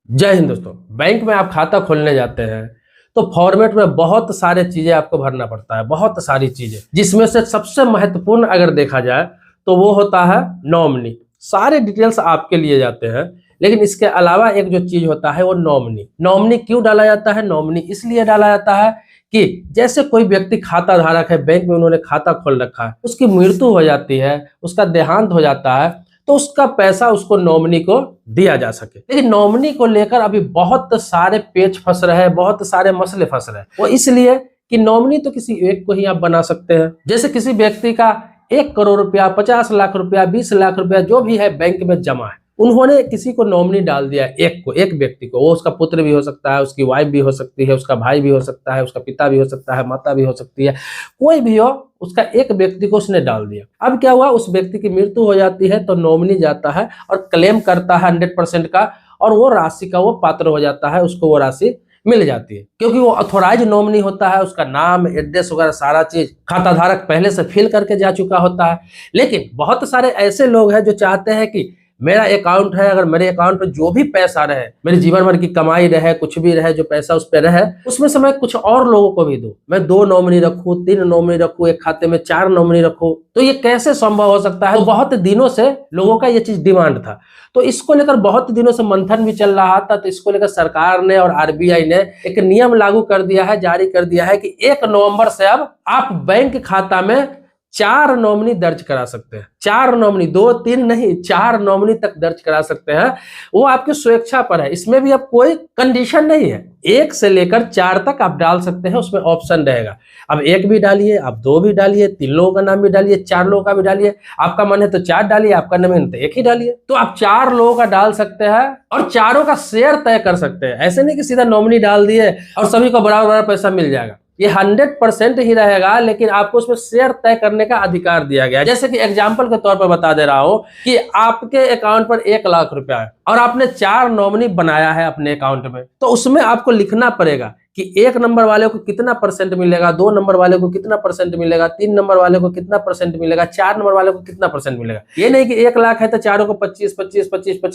जय हिंद दोस्तों। बैंक में आप खाता खोलने जाते हैं तो फॉर्मेट में बहुत सारे चीजें आपको भरना पड़ता है, बहुत सारी चीजें, जिसमें से सबसे महत्वपूर्ण अगर देखा जाए तो वो होता है नॉमिनी। सारे डिटेल्स आपके लिए जाते हैं, लेकिन इसके अलावा एक जो चीज होता है वो नॉमिनी। नॉमिनी क्यों डाला जाता है? नॉमिनी इसलिए डाला जाता है कि जैसे कोई व्यक्ति खाता धारक है, बैंक में उन्होंने खाता खोल रखा है, उसकी मृत्यु हो जाती है, उसका देहांत हो जाता है, तो उसका पैसा उसको नॉमिनी को दिया जा सके। लेकिन नॉमिनी को लेकर अभी बहुत सारे पेच फंस रहे हैं, बहुत सारे मसले फंस रहे हैं। वो इसलिए कि नॉमिनी तो किसी एक को ही आप बना सकते हैं। जैसे किसी व्यक्ति का 1 करोड़ रुपया, 50 लाख रुपया, 20 लाख रुपया जो भी है बैंक में जमा है, उन्होंने किसी को नॉमिनी डाल दिया, एक व्यक्ति को। वो उसका पुत्र भी हो सकता है, उसकी वाइफ भी हो सकती है, उसका भाई भी हो सकता है, उसका पिता भी हो सकता है, माता भी हो सकती है, कोई भी हो, उसका एक व्यक्ति को उसने डाल दिया। अब क्या हुआ, उस व्यक्ति की मृत्यु हो जाती है तो नॉमिनी जाता है और क्लेम करता है 100% का, और वो राशि का वो पात्र हो जाता है, उसको वो राशि मिल जाती है, क्योंकि वो ऑथोराइज नॉमिनी होता है। उसका नाम, एड्रेस वगैरह सारा चीज खाता धारक पहले से फिल करके जा चुका होता है। लेकिन बहुत सारे ऐसे लोग हैं जो चाहते हैं कि मेरा अकाउंट है, अगर मेरे अकाउंट पे जो भी पैसा रहे, मेरी जीवन भर की कमाई रहे, कुछ भी रहे, जो पैसा उस पे रहे, उसमें से मैं कुछ और लोगों को भी दूं। मैं 2 नॉमिनी रखूं, 3 नॉमिनी रखूं, एक खाते में 4 नॉमिनी रखूं, तो ये कैसे संभव हो सकता है? तो बहुत दिनों से लोगों का ये चीज डिमांड था, तो इसको लेकर बहुत दिनों से मंथन भी चल रहा था। तो इसको लेकर सरकार ने और आरबीआई ने एक नियम लागू कर दिया है, जारी कर दिया है कि 1 नवंबर से अब आप बैंक खाता में 4 नॉमिनी दर्ज करा सकते हैं। 4 नॉमिनी, 2 3 नहीं, 4 नॉमिनी तक दर्ज करा सकते हैं। वो आपकी स्वेच्छा पर है, इसमें भी अब कोई कंडीशन नहीं है। 1 से लेकर 4 तक आप डाल सकते हैं, उसमें ऑप्शन रहेगा। अब 1 भी डालिए, आप 2 भी डालिए, 3 लोगों का नाम भी डालिए, 4 लोगों का भी डालिए। आपका मन है तो 4 डालिए, आपका मन है तो 1 ही डालिए। तो आप 4 लोगों का डाल सकते हैं और चारों का शेयर तय कर सकते हैं। ऐसे नहीं कि सीधा नॉमिनी डाल दिए और सभी को बराबर बराबर पैसा मिल जाएगा। ये 100% ही रहेगा, लेकिन आपको उसमें शेयर तय करने का अधिकार दिया गया है। जैसे कि एग्जांपल के तौर पर बता दे रहा हूं कि आपके अकाउंट पर 1 लाख रुपया है और आपने 4 नॉमिनी बनाया है अपने अकाउंट में, तो उसमें आपको लिखना पड़ेगा कि 1 नंबर वाले को कितना परसेंट मिलेगा, 2 नंबर वाले को कितना परसेंट मिलेगा, 3 नंबर वाले को कितना परसेंट मिलेगा, 4 नंबर वाले को कितना परसेंट मिलेगा। ये नहीं कि 1 लाख है तो चारों को 25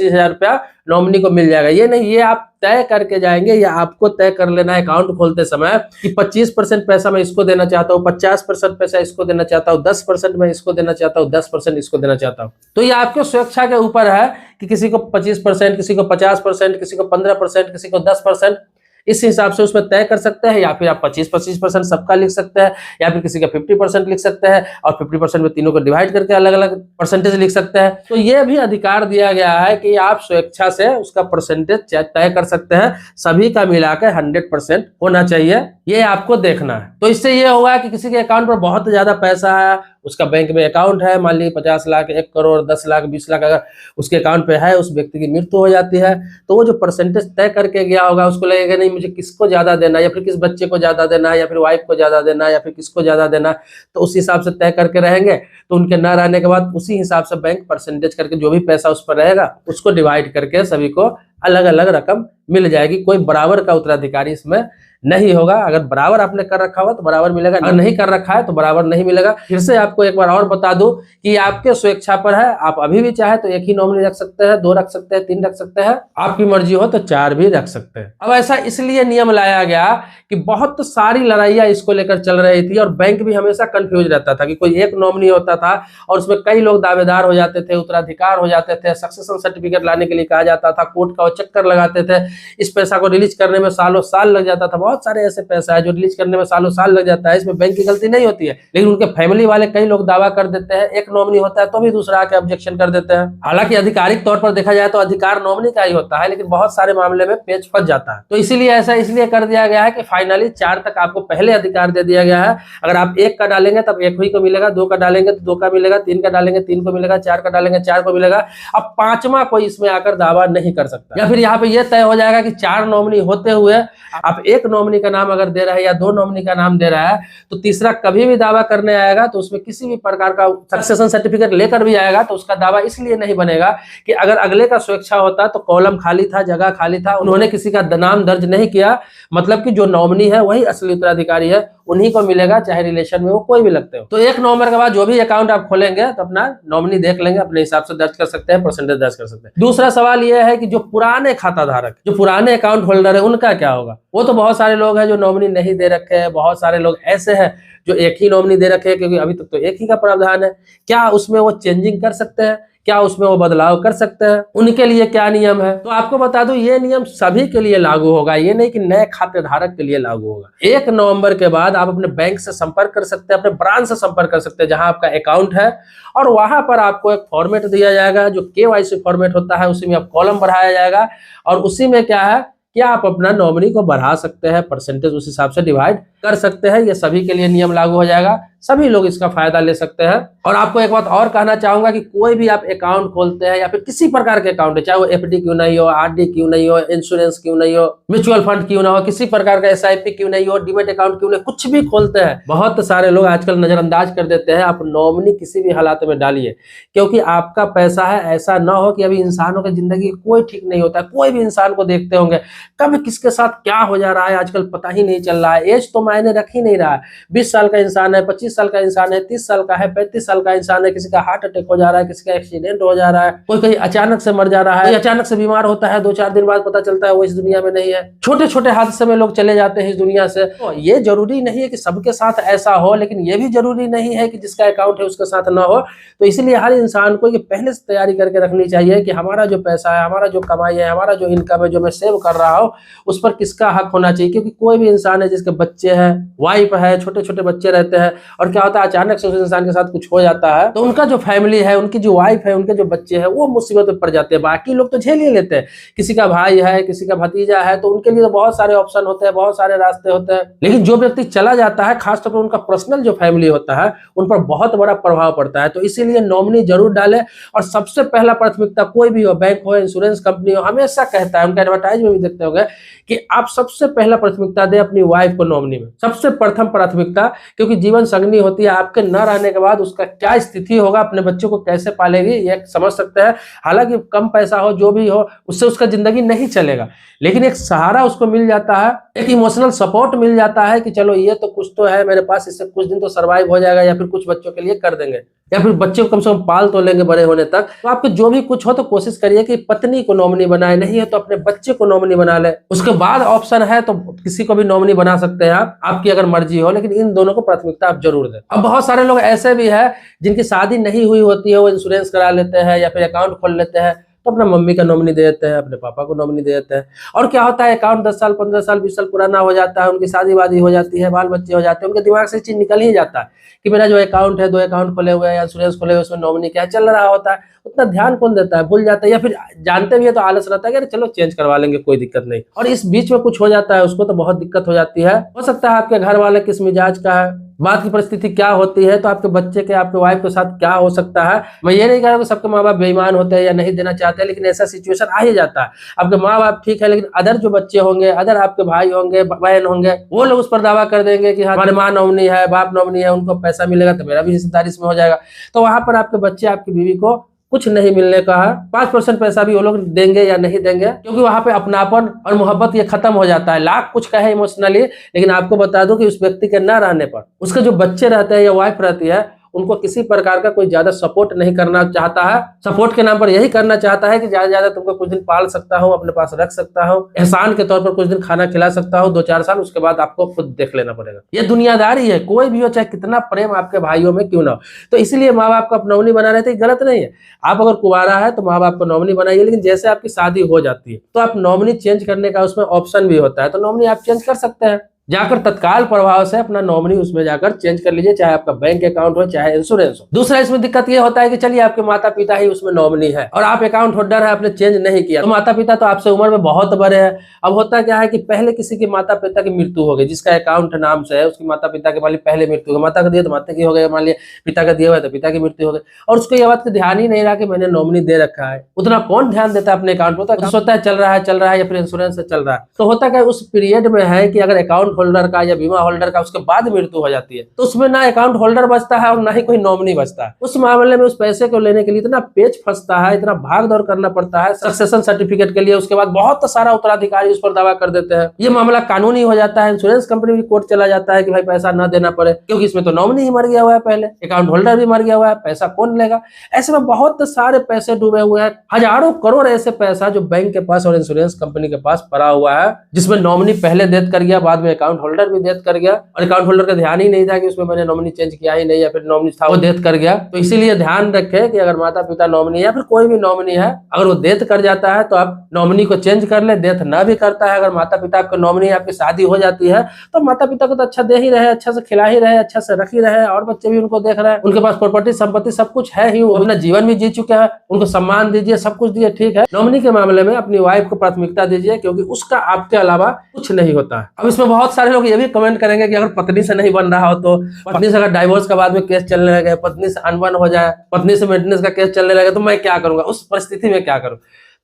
हजार रुपया नॉमिनी को मिल जाएगा। ये नहीं, ये आप तय करके जाएंगे, या आपको तय कर लेना है अकाउंट खोलते समय कि 25% पैसा मैं इसको देना चाहता हूँ, 50% पैसा इसको देना चाहता हूँ, 10% मैं इसको देना चाहता हूँ, 10% इसको देना चाहता हूँ। तो ये आपके स्वेच्छा के ऊपर है कि किसी को 25%, किसी को 50%, किसी को 15%, किसी को 10%, इस हिसाब से उसमें तय कर सकते हैं। या फिर आप 25% सबका लिख सकते हैं, या फिर किसी का 50% लिख सकते हैं और 50% में तीनों को डिवाइड करके अलग अलग परसेंटेज लिख सकते हैं। तो ये भी अधिकार दिया गया है कि आप स्वेच्छा से उसका परसेंटेज तय कर सकते हैं। सभी का मिलाकर 100% होना चाहिए, ये आपको देखना है। तो इससे ये होगा कि किसी के अकाउंट पर बहुत ज्यादा पैसा है, उसका बैंक में अकाउंट है, मान लीजिए 50 लाख, 1 करोड़, 10 लाख, 20 लाख अगर उसके अकाउंट पे है, उस व्यक्ति की मृत्यु हो जाती है, तो वो जो परसेंटेज तय करके गया होगा, उसको लगेगा नहीं मुझे किसको ज्यादा देना है, या फिर किस बच्चे को ज्यादा देना है, या फिर वाइफ को ज्यादा देना है, या फिर किसको ज्यादा देना है। तो उस हिसाब से तय करके रहेंगे। तो उनके न रहने के बाद उसी हिसाब से बैंक परसेंटेज करके जो भी पैसा उस पर रहेगा उसको डिवाइड करके सभी को अलग अलग रकम मिल जाएगी। कोई बराबर का उत्तराधिकारी इसमें नहीं होगा। अगर बराबर आपने कर रखा हुआ तो बराबर मिलेगा, अगर नहीं कर रखा है तो बराबर नहीं मिलेगा। फिर से आपको एक बार और बता दूं कि आपके स्वेच्छा पर है। आप अभी भी चाहे तो 1 ही नॉमिनी रख सकते हैं, 2 रख सकते हैं, 3 रख सकते हैं, आपकी मर्जी हो तो 4 भी रख सकते हैं। अब ऐसा इसलिए नियम लाया गया कि बहुत सारी लड़ाइयां इसको लेकर चल रही थी और बैंक भी हमेशा कंफ्यूज रहता था कि कोई 1 नॉमिनी होता था और उसमें कई लोग दावेदार हो जाते थे, उत्तराधिकार हो जाते थे, सक्सेशन सर्टिफिकेट लाने के लिए कहा जाता था, कोर्ट का चक्कर लगाते थे, इस पैसा को रिलीज करने में सालों साल लग जाता था। बहुत सारे ऐसे पैसा है जो रिलीज करने में सालों साल लग जाता है, इसमें बैंक की गलती नहीं होती है, लेकिन उनके फैमिली वाले कई लोग दावा कर देते हैं। 1 नॉमिनी होता है तो भी दूसरा आके ऑब्जेक्शन कर देते हैं। हालांकि आधिकारिक तौर पर देखा जाए तो अधिकार नॉमिनी का ही होता है, लेकिन बहुत सारे मामले में पेच फंस जाता है। तो इसीलिए ऐसा इसलिए कर दिया गया है कि फाइनली 4 तक आपको पहले अधिकार दे दिया गया है। अगर आप 1 का डालेंगे तब 1 ही को मिलेगा, 2 का डालेंगे तो 2 का मिलेगा, 3 का डालेंगे 3 को मिलेगा, 4 का डालेंगे 4 को मिलेगा। अब 5वां कोई इसमें आकर दावा नहीं कर सकता। या फिर यहाँ पे यह तय हो जाएगा कि 4 नॉमिनी होते हुए आप 1 नॉमिनी का नाम अगर दे रहा है या 2 नॉमिनी का नाम दे रहा है, तो तीसरा कभी भी दावा करने आएगा तो उसमें किसी भी प्रकार का सक्सेशन सर्टिफिकेट लेकर भी आएगा तो उसका दावा इसलिए नहीं बनेगा कि अगर अगले का स्वेच्छा होता तो कॉलम खाली था, जगह खाली था, उन्होंने किसी का नाम दर्ज नहीं किया, मतलब कि जो नॉमिनी है वही असली उत्तराधिकारी है, उन्हीं को मिलेगा, चाहे रिलेशन में वो कोई भी लगते हो। तो 1 नवंबर के बाद जो भी अकाउंट आप खोलेंगे तो अपना नॉमिनी देख लेंगे, अपने हिसाब से दर्ज कर सकते हैं, परसेंटेज दर्ज कर सकते हैं। दूसरा सवाल यह है कि जो पुराने खाता धारक, जो पुराने अकाउंट होल्डर है, उनका क्या होगा? वो तो बहुत सारे लोग हैं जो नॉमिनी नहीं दे रखे हैं, बहुत सारे लोग ऐसे हैं जो एक ही नॉमिनी दे रखे हैं, क्योंकि अभी तक तो एक ही का प्रावधान है। क्या उसमें वो चेंजिंग कर सकते हैं? क्या उसमें वो बदलाव कर सकते हैं? उनके लिए क्या नियम है? तो आपको बता दूं, ये नियम सभी के लिए लागू होगा, ये नहीं कि नए खाते धारक के लिए लागू होगा। 1 नवंबर के बाद आप अपने बैंक से संपर्क कर सकते हैं, अपने ब्रांच से संपर्क कर सकते हैं जहां आपका अकाउंट है, और वहां पर आपको एक फॉर्मेट दिया जाएगा जो KYC फॉर्मेट होता है। उसी में आप कॉलम बढ़ाया जाएगा और उसी में क्या है कि आप अपना नॉमिनी को बढ़ा सकते हैं, परसेंटेज उस हिसाब से डिवाइड कर सकते हैं। ये सभी के लिए नियम लागू हो जाएगा, सभी लोग इसका फायदा ले सकते हैं। और आपको एक बात और कहना चाहूंगा कि कोई भी आप अकाउंट खोलते हैं या फिर किसी प्रकार के अकाउंट है, चाहे वो FD क्यों नहीं हो, RD क्यों नहीं हो, इंश्योरेंस क्यों नहीं हो, म्यूचुअल फंड क्यों ना हो, किसी प्रकार का SIP क्यों नहीं हो, डीमेट अकाउंट क्यों नहीं, कुछ भी खोलते हैं, बहुत सारे लोग आजकल नजरअंदाज कर देते हैं। आप नॉमिनी किसी भी हालात में डालिए, क्योंकि आपका पैसा है। ऐसा ना हो कि अभी इंसानों की जिंदगी कोई ठीक नहीं होता है। कोई भी इंसान को देखते होंगे, कब किसके साथ क्या हो जा रहा है आजकल पता ही नहीं चल रहा है। एज तो मायने रख ही नहीं रहा है। 20 साल का इंसान है, 25 साल का इंसान है, 30 साल का है, 35 साल का इंसान है, किसी का हार्ट अटैक हो जा रहा है, किसी का एक्सीडेंट हो जा रहा है, कोई कहीं अचानक से मर जा रहा है, कोई अचानक से बीमार होता है, 2-4 दिन बाद पता चलता है वो इस दुनिया में नहीं है। छोटे छोटे हादसे में लोग चले जाते हैं इस दुनिया से। तो ये जरूरी नहीं है कि सबके साथ ऐसा हो, लेकिन ये भी जरूरी नहीं है कि जिसका अकाउंट है उसके साथ ना हो। तो इसलिए हर इंसान को ये पहले से तैयारी करके रखनी चाहिए कि हमारा जो पैसा है, हमारा जो कमाई है, हमारा जो इनकम है, जो मैं सेव कर रहा हूँ, उस पर किसका हक होना चाहिए। क्योंकि कोई भी इंसान है जिसके बच्चे हैं, वाइफ है, छोटे छोटे बच्चे रहते हैं, और क्या होता है अचानक से उस इंसान के साथ कुछ हो जाता है तो उनका जो फैमिली है, उनकी जो वाइफ है, उनके जो बच्चे हैं, वो मुसीबत में पड़ जाते हैं। बाकी लोग तो झेल ही लेते हैं, किसी का भाई है, किसी का भतीजा है, तो उनके लिए तो बहुत सारे ऑप्शन होते हैं, बहुत सारे रास्ते होते हैं। लेकिन जो व्यक्ति चला जाता है, खासतौर पर उनका पर्सनल जो फैमिली होता है, उन पर बहुत बड़ा प्रभाव पड़ता है। तो इसीलिए नॉमिनी जरूर डालें। और सबसे पहला प्राथमिकता कोई भी हो, बैंक हो, इंश्योरेंस कंपनी हो, हमेशा कहता है, उनका एडवर्टाइज में भी देखते होंगे कि आप सबसे पहला प्राथमिकता दें अपनी वाइफ को नॉमिनी में, सबसे प्रथम प्राथमिकता। क्योंकि जीवन संगनी होती है, आपके न रहने के बाद उसका क्या स्थिति होगा, अपने बच्चों को कैसे पालेगी, ये समझ सकते हैं। हालांकि कम पैसा हो, जो भी हो, उससे उसका जिंदगी नहीं चलेगा, लेकिन एक सहारा उसको मिल जाता है, एक इमोशनल सपोर्ट मिल जाता है कि चलो ये तो कुछ तो है मेरे पास, इससे कुछ दिन तो सर्वाइव हो जाएगा, या फिर कुछ बच्चों के लिए कर देंगे, या फिर बच्चे को कम से कम पाल तो लेंगे बड़े होने तक। तो आपको जो भी कुछ हो तो कोशिश करिए कि पत्नी को नॉमिनी बनाए, नहीं है तो अपने बच्चे को नॉमिनी बना ले। उसके बाद ऑप्शन है तो किसी को भी नॉमिनी बना सकते हैं आप, आपकी अगर मर्जी हो, लेकिन इन दोनों को प्राथमिकता आप जरूर दें। अब बहुत सारे लोग ऐसे भी हैं जिनकी शादी नहीं हुई होती है, वो इंश्योरेंस करा लेते हैं या फिर अकाउंट खोल लेते हैं, तो अपना मम्मी का नॉमिनी दे देते हैं, अपने पापा को नॉमिनी दे देते हैं। और क्या होता है, अकाउंट 10 साल 15 साल 20 साल पुराना हो जाता है, उनकी शादी वादी हो जाती है, बाल बच्चे हो जाते हैं, उनके दिमाग से चीज निकल ही जाता है कि मेरा जो अकाउंट है, 2 अकाउंट खोले हुए हैं या इंश्योरेंस खोले हुए, उसमें नॉमिनी क्या चल रहा होता है, उतना ध्यान कौन देता है, भूल जाता है, या फिर जानते भी है तो आलस रहता है कि अरे चलो चेंज करवा लेंगे, कोई दिक्कत नहीं। और इस बीच में कुछ हो जाता है उसको तो बहुत दिक्कत हो जाती है। हो सकता है आपके घर वाले किस मिजाज का है, बात की परिस्थिति क्या होती है, तो आपके बच्चे के, आपके वाइफ के साथ क्या हो सकता है। मैं ये नहीं कह रहा कि सबके माँ बाप बेईमान होते हैं या नहीं देना चाहते हैं, लेकिन ऐसा सिचुएशन आ ही जाता है। आपके माँ बाप ठीक है, लेकिन अदर जो बच्चे होंगे, अदर आपके भाई होंगे, बहन होंगे, वो लोग उस पर दावा कर देंगे कि हमारे माँ नॉमिनी है, बाप नॉमिनी है, उनको पैसा मिलेगा तो मेरा भी हिस्सेदारी इसमें हो जाएगा। तो वहां पर आपके बच्चे, आपकी बीवी को कुछ नहीं मिलने का है, 5% पैसा भी वो लोग देंगे या नहीं देंगे, क्योंकि वहां पे अपनापन और मोहब्बत ये खत्म हो जाता है। लाख कुछ कहे इमोशनली, लेकिन आपको बता दूं कि उस व्यक्ति के न रहने पर उसके जो बच्चे रहते हैं या वाइफ रहती है, उनको किसी प्रकार का कोई ज्यादा सपोर्ट नहीं करना चाहता है। सपोर्ट के नाम पर यही करना चाहता है कि ज्यादा ज्यादा तुमको कुछ दिन पाल सकता हूँ, अपने पास रख सकता हूँ, एहसान के तौर पर कुछ दिन खाना खिला सकता हूँ, 2-4 साल, उसके बाद आपको खुद देख लेना पड़ेगा। ये दुनियादारी है, कोई भी हो, चाहे कितना प्रेम आपके भाइयों में क्यों ना हो। तो इसलिए माँ बाप को नॉमिनी बना रहे थे, गलत नहीं है। आप अगर कुंवारा है तो माँ बाप को नॉमिनी बनाइए, लेकिन जैसे आपकी शादी हो जाती है तो आप नॉमिनी चेंज करने का उसमें ऑप्शन भी होता है, तो नॉमिनी आप चेंज कर सकते हैं। जाकर तत्काल प्रभाव से अपना नॉमिनी उसमें जाकर चेंज कर लीजिए, चाहे आपका बैंक अकाउंट हो, चाहे इंश्योरेंस हो। दूसरा इसमें दिक्कत ये होता है कि चलिए आपके माता पिता ही उसमें नॉमिनी है और आप अकाउंट होल्डर है, आपने चेंज नहीं किया, तो माता पिता तो आपसे उम्र में बहुत बड़े हैं। अब होता क्या है कि पहले किसी के माता पिता की मृत्यु हो गई, जिसका अकाउंट नाम से है, उसकी माता पिता के मान लीजिए पहले मृत्यु हो गई, माता का दिया तो माता की हो गई, मान लिया पिता का दिया हुआ तो पिता की मृत्यु हो गई, और उसको ये बात का ध्यान ही नहीं रहा कि मैंने नॉमिनी दे रखा है। उतना कौन ध्यान देता है अपने अकाउंट पर, तो सोचता है चल रहा है या फिर इंश्योरेंस से चल रहा है। तो होता क्या उस पीरियड में है कि अगर अकाउंट होल्डर का या बीमा होल्डर का उसके बाद मृत्यु हो जाती है, तो उसमें ना अकाउंट होल्डर बचता है और ना ही कोई नॉमिनी बचता है। उस मामले में उस पैसे को लेने के लिए इतना पेच फंसता है, इतना भाग दौड़ करना पड़ता है सक्सेशन सर्टिफिकेट के लिए। उसके बाद बहुत सारा उत्तराधिकारी उस पर दावा कर देते हैं, ये मामला कानूनी हो जाता है। इंश्योरेंस कंपनी भी कोर्ट चला जाता है कि भाई पैसा न देना पड़े, क्योंकि इसमें तो नॉमिनी ही मर गया हुआ है, पहले अकाउंट होल्डर भी मर गया हुआ है, पैसा कौन लेगा। ऐसे में बहुत सारे पैसे डूबे हुए हैं, हजारों करोड़ ऐसे पैसा जो बैंक के पास और इंश्योरेंस कंपनी के पास पड़ा हुआ है, जिसमें नॉमिनी पहले डेथ कर गया, बाद में अकाउंट होल्डर भी डेथ कर गया, और अकाउंट होल्डर का ध्यान ही नहीं था कि उसमें मैंने नॉमिनी चेंज किया ही नहीं, या फिर नॉमिनी था वो डेथ कर गया। तो इसीलिए ध्यान रखें कि अगर माता पिता नॉमिनी या फिर कोई भी नॉमिनी है, अगर वो डेथ कर जाता है तो आप नॉमिनी को चेंज कर ले। डेथ ना भी करता है, अगर माता पिता आपके नॉमिनी, आपकी शादी हो जाती है, तो माता पिता को तो अच्छा दे ही रहे, अच्छा से खिला ही रहे, अच्छा से रख ही रहे, और बच्चे भी उनको देख रहे हैं, उनके पास प्रॉपर्टी संपत्ति सब कुछ है ही, वो अपना जीवन भी जी चुके हैं, उनको सम्मान दीजिए, सब कुछ दीजिए, ठीक है। नॉमिनी के मामले में अपनी वाइफ को प्राथमिकता दीजिए, क्योंकि उसका आपके अलावा कुछ नहीं होता है। अब इसमें बहुत सारे लोग ये भी कमेंट करेंगे कि अगर पत्नी से नहीं बन रहा हो, तो पत्नी से अगर डाइवोर्स के बाद में केस चलने लगे, पत्नी से अनबन हो जाए, पत्नी से मेंटेनेंस का केस चलने लगे, तो मैं क्या करूंगा, उस परिस्थिति में क्या करूं।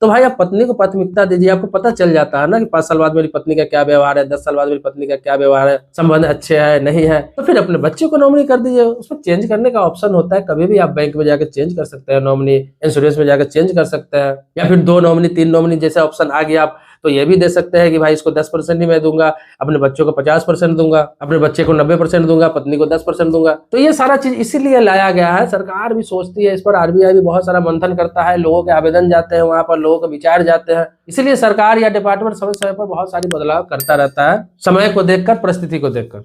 तो भाई आप पत्नी को प्राथमिकता दीजिए। आपको पता चल जाता है ना कि 5 साल बाद मेरी पत्नी का क्या व्यवहार है, 10 साल बाद मेरी पत्नी का क्या व्यवहार है, संबंध अच्छे है नहीं है, तो फिर अपने बच्चे को नॉमिनी कर दीजिए। उसमें चेंज करने का ऑप्शन होता है, कभी भी आप बैंक में जाकर चेंज कर सकते हैं नॉमिनी, इंश्योरेंस में जाकर चेंज कर सकते हैं, या फिर 2 नॉमिनी 3 नॉमिनी जैसे ऑप्शन आ गया, आप तो ये भी दे सकते हैं कि भाई इसको 10% ही मैं दूंगा, अपने बच्चों को 50% दूंगा, अपने बच्चे को 90% दूंगा, पत्नी को 10% दूंगा। तो ये सारा चीज इसीलिए लाया गया है। सरकार भी सोचती है इस पर, आरबीआई भी बहुत सारा मंथन करता है, लोगों के आवेदन जाते हैं वहां पर, लोगों के विचार जाते हैं, इसीलिए सरकार या डिपार्टमेंट समय समय पर बहुत सारी बदलाव करता रहता है, समय को देखकर, परिस्थिति को देखकर।